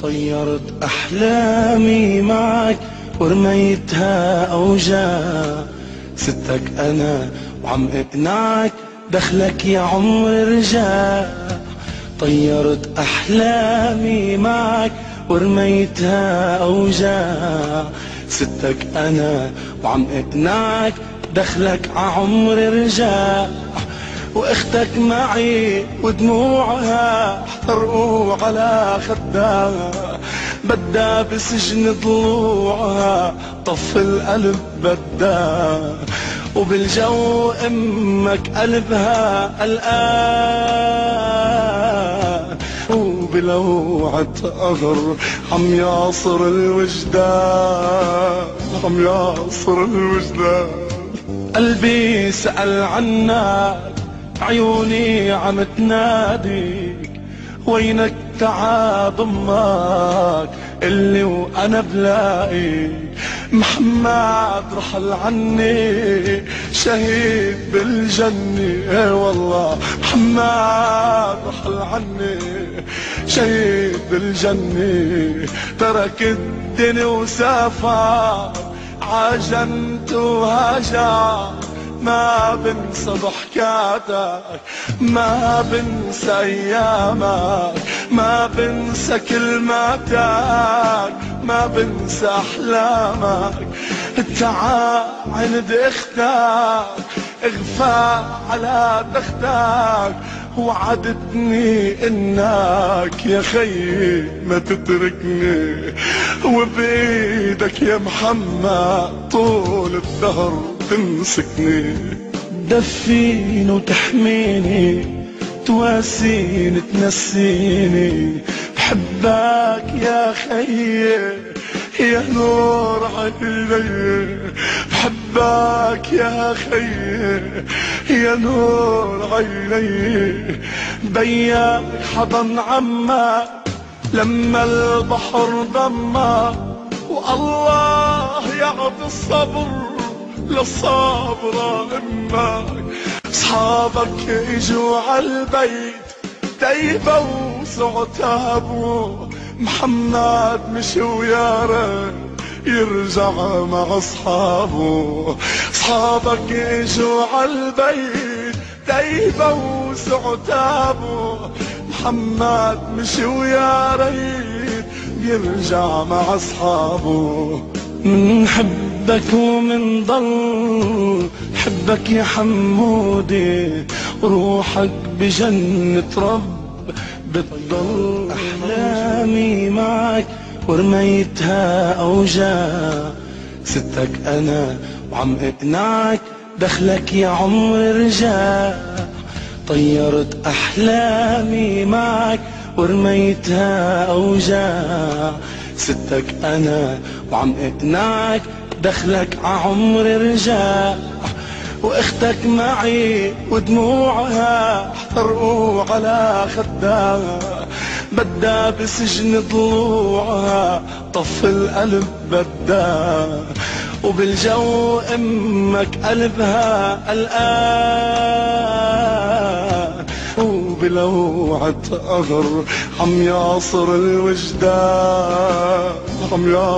طيرت أحلامي معك ورميتها أوجاع، ستك أنا وعم اقنعك دخلك يا عمر رجع. طيرت أحلامي معك ورميتها أوجاع، ستك أنا وعم اقنعك دخلك عمر رجع. واختك معي ودموعها احترقوا على خدها، بدها بسجن ضلوعها طف القلب بدها. وبالجو امك قلبها قلقان، وبلوعة قهر عم يعصر الوجدان، عم يعصر الوجدان. قلبي سأل عنك، عيوني عم تناديك، وينك تعا ضمك اللي وانا بلاقيك. محمد رحل عني شهيد بالجنة، ايه والله محمد رحل عني شهيد بالجنة. ترك الدنيا وسافر عجنت وهجر، ما بنسى ضحكاتك، ما بنسى ايامك، ما بنسى كلماتك، ما بنسى احلامك. تعا عند اختك اغفى على تختك، وعدتني انك يا خيي ما تتركني، وبايدك يا محمد طول الدهر تمسكني. تدفيني وتحميني، تواسيني تنسيني، بحبك يا خيي يا نور عيني. بحبك يا خيي يا نور عيني. بياك حضن عمك لما البحر ضمك، والله يعطي الصبر للصابرة امك. اصحابك اجوا عالبيت تيبوا وسعتابوا، محمد مشي ويا ريت يرجع مع اصحابه. اصحابك اجوا عالبيت تيبوا وسعتابوا، محمد مشي ويا ريت يرجع مع اصحابه. منحبك ومن ضل حبك يا حمودي، روحك بجنة رب بتضل. أحلامي معك ورميتها أوجاع، ستك أنا وعم اقنعك دخلك يا عمر رجع. طيرت أحلامي معك ورميتها أوجاع، ستك أنا وعم اقنعك دخلك عمر رجع. واختك معي ودموعها احترقوا على خدها، بدها بسجن ضلوعها طف القلب بدها. وبالجو امك قلبها قلقان، وبلوعة قهر عم يعصر الوجدان، عم يعصر